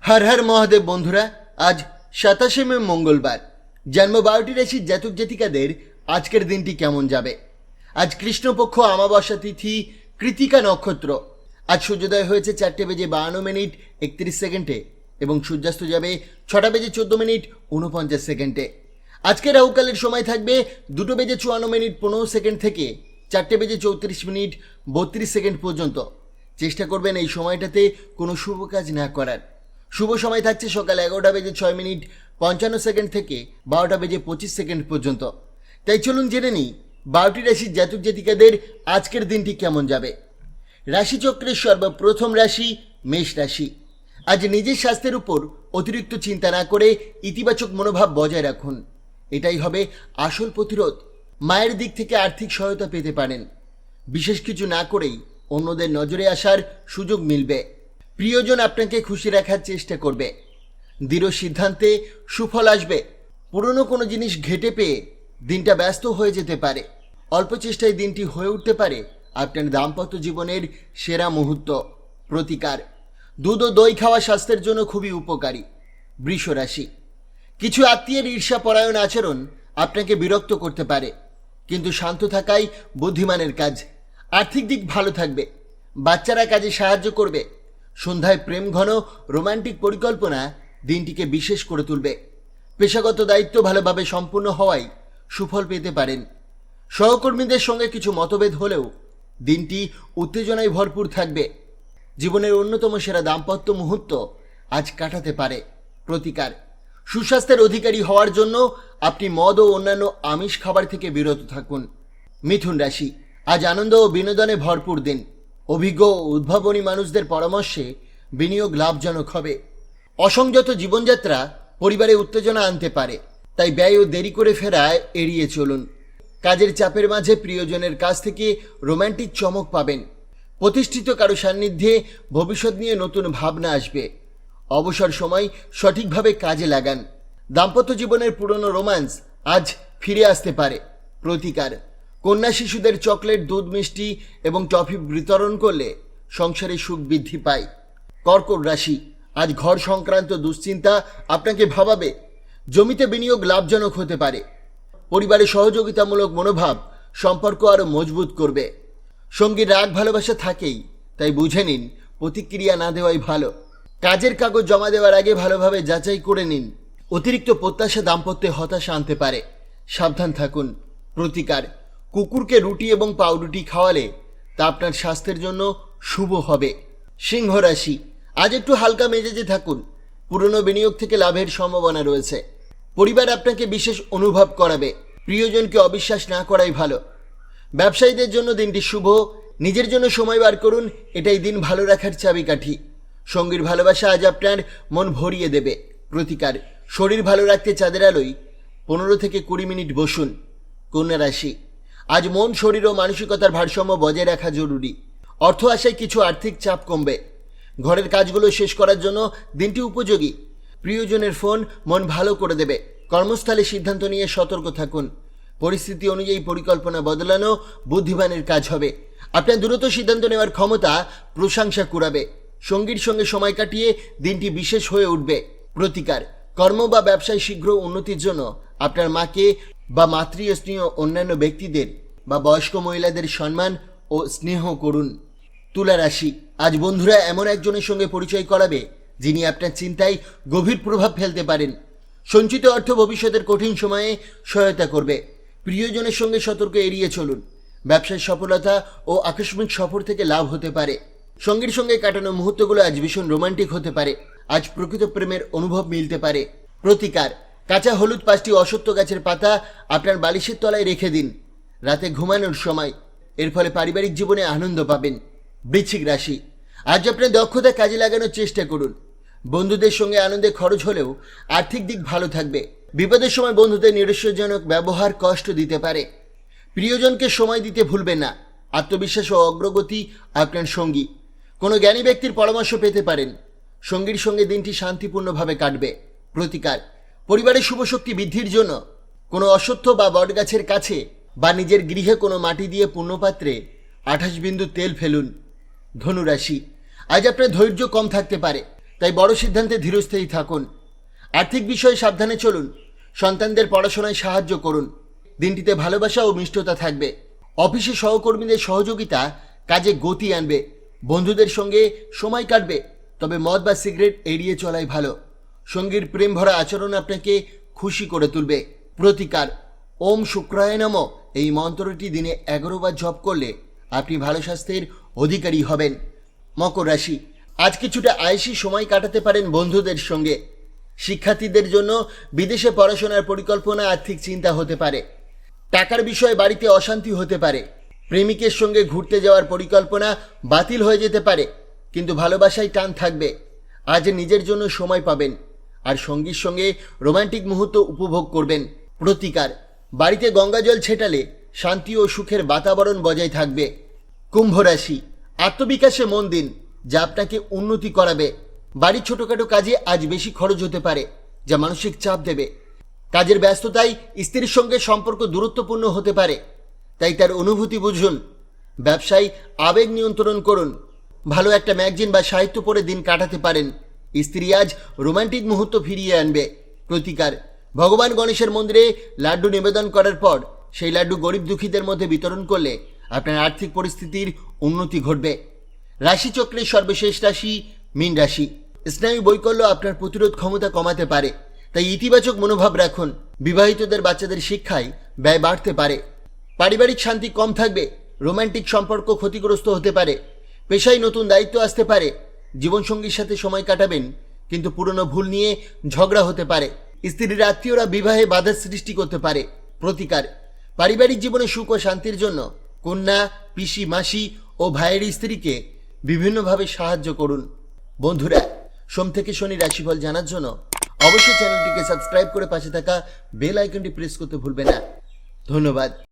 हर हर महादेव बंधुरा आज 27 मे मंगलवार जन्म 12टी राशिर जातक जातिकादेर आजकेर दिनटी केमन जाबे। आज कृष्णपक्ष अमाबस्या तिथि कृतिका नक्षत्र। आज सूर्योदय हয়েছে 4:52 31 सेकेंडे এবং सूर्यास्त যাবে 6:14 49 सेकेंडे। আজকে রাহুকালের সময় থাকবে 2:54 15 সেকেন্ড থেকে 4:34 32 সেকেন্ড পর্যন্ত। চেষ্টা করবেন এই সময়টাতে কোনো শুভ কাজ না করার। শুভ সময় থাকছে সকাল 11:06 55 সেকেন্ড থেকে 12:25 সেকেন্ড পর্যন্ত। তাই চলুন জেনে নিই 12টি রাশির জাতক জাতিকাদের আজকের দিনটি কেমন যাবে। রাশিচক্রের সর্বপ্রথম রাশি মেষ রাশি। আজ নিজের স্বাস্থ্যের উপর অতিরিক্ত চিন্তা না করে ইতিবাচক মনোভাব বজায় রাখুন, এটাই হবে আসল প্রতিরোধ। মায়ের দিক থেকে আর্থিক সহায়তা পেতে পারেন। বিশেষ কিছু না করেই অন্যদের নজরে আসার সুযোগ মিলবে। প্রিয়জন আপনাকে খুশি রাখার চেষ্টা করবে। দৃঢ় সিদ্ধান্তে সুফল আসবে। পুরনো কোনো জিনিস ঘেটে পেয়ে দিনটা ব্যস্ত হয়ে যেতে পারে। অল্প চেষ্টায় দিনটি হয়ে উঠতে পারে আপনার দাম্পত্য জীবনের সেরা মুহূর্ত। প্রতিকার, দুধ ও দই খাওয়া স্বাস্থ্যের জন্য খুবই উপকারী। বৃষ রাশি, কিছু আত্মীয়ের ঈর্ষাপরায়ণ আচরণ আপনাকে বিরক্ত করতে পারে, কিন্তু শান্ত থাকাই বুদ্ধিমানের কাজ। আর্থিক দিক ভালো থাকবে। বাচ্চারা কাজে সাহায্য করবে। সন্ধ্যায় প্রেম ঘন রোমান্টিক পরিকল্পনা দিনটিকে বিশেষ করে তুলবে। পেশাগত দায়িত্ব ভালোভাবে সম্পূর্ণ হওয়ায় সুফল পেতে পারেন। সহকর্মীদের সঙ্গে কিছু মতভেদ হলেও দিনটি উত্তেজনায় ভরপুর থাকবে। জীবনের অন্যতম সেরা দাম্পত্য মুহূর্ত আজ কাটাতে পারে। প্রতিকার, সুস্বাস্থ্যের অধিকারী হওয়ার জন্য আপনি মদ ও অন্যান্য আমিষ খাবার থেকে বিরত থাকুন। মিথুন রাশি, আজ আনন্দ ও বিনোদনে ভরপুর দিন। অভিজ্ঞ ও উদ্ভাবনী মানুষদের পরামর্শে বিনিয়োগ লাভজনক হবে। অসংযত জীবনযাত্রা পরিবারে উত্তেজনা আনতে পারে, তাই ব্যয় ও দেরি করে ফেরায় এড়িয়ে চলুন। কাজের চাপের মাঝে প্রিয়জনের কাছ থেকে রোমান্টিক চমক পাবেন। প্রতিষ্ঠিত কারো সান্নিধ্যে ভবিষ্যৎ নিয়ে নতুন ভাবনা আসবে। অবসর সময় সঠিকভাবে কাজে লাগান। দাম্পত্য জীবনের পুরনো রোম্যান্স আজ ফিরে আসতে পারে। প্রতিকার, কন্যা শিশুদের চকলেট, দুধ, মিষ্টি এবং টফি বিতরণ করলে সংসারে সুখ বৃদ্ধি পায়। কর্কট রাশি, আজ ঘর সংক্রান্ত দুশ্চিন্তা আপনাকে ভাবাবে। জমিতে বিনিয়োগ লাভজনক হতে পারে। পরিবারে সহযোগিতামূলক মনোভাব সম্পর্ক আরও মজবুত করবে। সঙ্গীর রাগ ভালোবাসা থাকেই, তাই বুঝে নিন প্রতিক্রিয়া না দেওয়াই ভালো। কাজের কাগজ জমা দেওয়ার আগে ভালোভাবে যাচাই করে নিন। অতিরিক্ত প্রত্যাশা দাম্পত্যে হতাশা আনতে পারে, সাবধান থাকুন। প্রতিকার, কুকুরকে রুটি এবং পাউরুটি খাওয়ালে তা আপনার স্বাস্থ্যের জন্য শুভ হবে। সিংহ রাশি, আজ একটু হালকা মেজাজে থাকুন। পুরনো বিনিয়োগ থেকে লাভের সম্ভাবনা রয়েছে। পরিবার আপনাকে বিশেষ অনুভব করাবে। প্রিয়জনকে অবিশ্বাস না করাই ভালো। ব্যবসায়ীদের জন্য দিনটি শুভ। নিজের জন্য সময় বার করুন, এটাই দিন ভালো রাখার চাবিকাঠি। সঙ্গীর ভালোবাসা আজ আপনার মন ভরিয়ে দেবে। প্রতিকার, শরীর ভালো রাখতে চাঁদের আলোয় 15 থেকে 20 মিনিট বসুন। কন্যা রাশি, আজ মন, শরীর ও মানসিকতার ভারসাম্য বজায় রাখা জরুরি। অর্থ আশায় কিছু আর্থিক চাপ কমবে। ঘরের কাজগুলো শেষ করার জন্য দিনটি উপযোগী। প্রিয়জনের ফোন মন ভালো করে দেবে। কর্মস্থলে সিদ্ধান্ত নিয়ে সতর্ক থাকুন। পরিস্থিতি অনুযায়ী পরিকল্পনা বদলানো বুদ্ধিমানের কাজ হবে। আপনার দ্রুত সিদ্ধান্ত নেওয়ার ক্ষমতা প্রশংসা কুড়াবে। সঙ্গীর সঙ্গে সময় কাটিয়ে দিনটি বিশেষ হয়ে উঠবে। প্রতিকার, কর্ম বা ব্যবসায় শীঘ্র উন্নতির জন্য আপনার মাকে বা মাতৃস্নেহ অন্যান্য ব্যক্তিদের বা বয়স্ক মহিলাদের সম্মান ও স্নেহ করুন। তুলা রাশি, আজ বন্ধুরা এমন একজনের সঙ্গে পরিচয় করাবে যিনি আপনার চিন্তায় গভীর প্রভাব ফেলতে পারেন। সঞ্চিত অর্থ ভবিষ্যতের কঠিন সময়ে সহায়তা করবে। প্রিয়জনের সঙ্গে সতর্ক এড়িয়ে চলুন। ব্যবসায় সফলতা ও আকস্মিক সফর থেকে লাভ হতে পারে। সঙ্গীর সঙ্গে কাটানো মুহূর্তগুলো আজ ভীষণ রোমান্টিক হতে পারে। আজ প্রকৃত প্রেমের অনুভব মিলতে পারে। প্রতিকার, কাঁচা হলুদ 5টি অশ্বত্থ গাছের পাতা আপনার বালিশের তলায় রেখে দিন রাতে ঘুমানোর সময়। এর ফলে পারিবারিক জীবনে আনন্দ পাবেন। বৃশ্চিক রাশি, আজ আপনার দক্ষতা কাজে লাগানোর চেষ্টা করুন। বন্ধুদের সঙ্গে আনন্দে খরচ হলেও আর্থিক দিক ভালো থাকবে। বিপদের সময় বন্ধুদের নিরস্বজনক ব্যবহার কষ্ট দিতে পারে। প্রিয়জনকে সময় দিতে ভুলবেন না। আত্মবিশ্বাস ও অগ্রগতি আপনার সঙ্গী। কোনো জ্ঞানী ব্যক্তির পরামর্শ পেতে পারেন। সঙ্গীর সঙ্গে দিনটি শান্তিপূর্ণভাবে কাটবে। প্রতিকার, পরিবারের শুভশক্তি বৃদ্ধির জন্য কোনো অশ্বত্থ বা বটগাছের কাছে বা নিজের গৃহে কোনো মাটি দিয়ে পূর্ণপাত্রে 28 বিন্দু তেল ফেলুন। ধনুরাশি, আজ আপনার ধৈর্য কম থাকতে পারে। তাই বড় সিদ্ধান্তে ধীরস্থির থাকুন। আর্থিক বিষয়ে সাবধানে চলুন। সন্তানদের পড়াশোনায় সাহায্য করুন। দিনটিতে ভালোবাসা ও মিষ্টতা থাকবে। অফিসে সহকর্মীদের সহযোগিতা কাজে গতি আনবে। বন্ধুদের সঙ্গে সময় কাটবে, তবে মদ বা সিগারেট এড়িয়ে চলাই ভালো। সঙ্গীর প্রেম ভরা আচরণ আপনাকে খুশি করে তুলবে। প্রতিকার: ওম শুক্রায় নমঃ এই মন্ত্রটি দিনে 11 বার জপ করলে আপনি ভালো স্বাস্থ্যের অধিকারী হবেন। মকর রাশি, আজ কিছুটা আয়েসি সময় কাটাতে পারেন বন্ধুদের সঙ্গে। শিক্ষার্থীদের জন্য বিদেশে পড়াশোনার পরিকল্পনা, আর্থিক চিন্তা হতে পারে। টাকার বিষয়ে বাড়িতে অশান্তি হতে পারে। প্রেমিকের সঙ্গে ঘুরতে যাওয়ার পরিকল্পনা বাতিল হয়ে যেতে পারে, কিন্তু ভালোবাসায় টান থাকবে। আজ নিজের জন্য সময় পাবেন আর সঙ্গীর সঙ্গে রোমান্টিক মুহূর্ত উপভোগ করবেন। প্রতিকার: বাড়িতে গঙ্গাজল ছেটালে শান্তি ও সুখের বাতাবরণ বজায় থাকবে। কুম্ভ রাশি, আত্মবিকাশে মন দিন, যা আপনাকে উন্নতি করাবে। বাড়ির ছোটখাটো কাজে আজ বেশি খরচ হতে পারে, যা মানসিক চাপ দেবে। কাজের ব্যস্ততায় স্ত্রীর সঙ্গে সম্পর্ক দূরত্বপূর্ণ হতে পারে, তাই তার অনুভূতি বুঝুন। ব্যবসায় আবেগ নিয়ন্ত্রণ করুন। ভালো একটা ম্যাগাজিন বা সাহিত্য পড়ে দিন কাটাতে পারেন। স্ত্রী আজ রোমান্টিক মুহূর্ত ফিরিয়ে আনবে। প্রতিকার: ভগবান গণেশের মন্দিরে লাড্ডু নিবেদন করার পর সেই লাড্ডু গরিব দুঃখীদের মধ্যে বিতরণ করলে আপনার আর্থিক পরিস্থিতির উন্নতি ঘটবে। রাশিচক্রের সর্বশেষ রাশি মীন রাশি। স্নায়ু বৈকল্য আপনার প্রতিরোধ ক্ষমতা কমাতে পারে, তাই ইতিবাচক মনোভাব রাখুন। বিবাহিতদের বাচ্চাদের শিক্ষায় ব্যয় বাড়তে পারে। পারিবারিক শান্তি কম থাকবে। রোমান্টিক সম্পর্ক ক্ষতিগ্রস্ত হতে পারে। পেশায় নতুন দায়িত্ব আসতে পারে। জীবনসঙ্গীর সাথে সময় কাটাবেন, কিন্তু পুরনো ভুল নিয়ে ঝগড়া হতে পারে। স্ত্রীর আত্মীয়রা বিবাহে বাধার সৃষ্টি করতে পারে। প্রতিকার: পারিবারিক জীবনে সুখ ও শান্তির জন্য কন্যা, পিসি, মাসি ও ভাইয়ের স্ত্রীকে বিভিন্নভাবে সাহায্য করুন। বন্ধুরা, সোম থেকে শনি রাশিফল জানার জন্য অবশ্যই চ্যানেলটিকে সাবস্ক্রাইব করে পাশে থাকা বেল আইকনটি প্রেস করতে ভুলবেন না। ধন্যবাদ।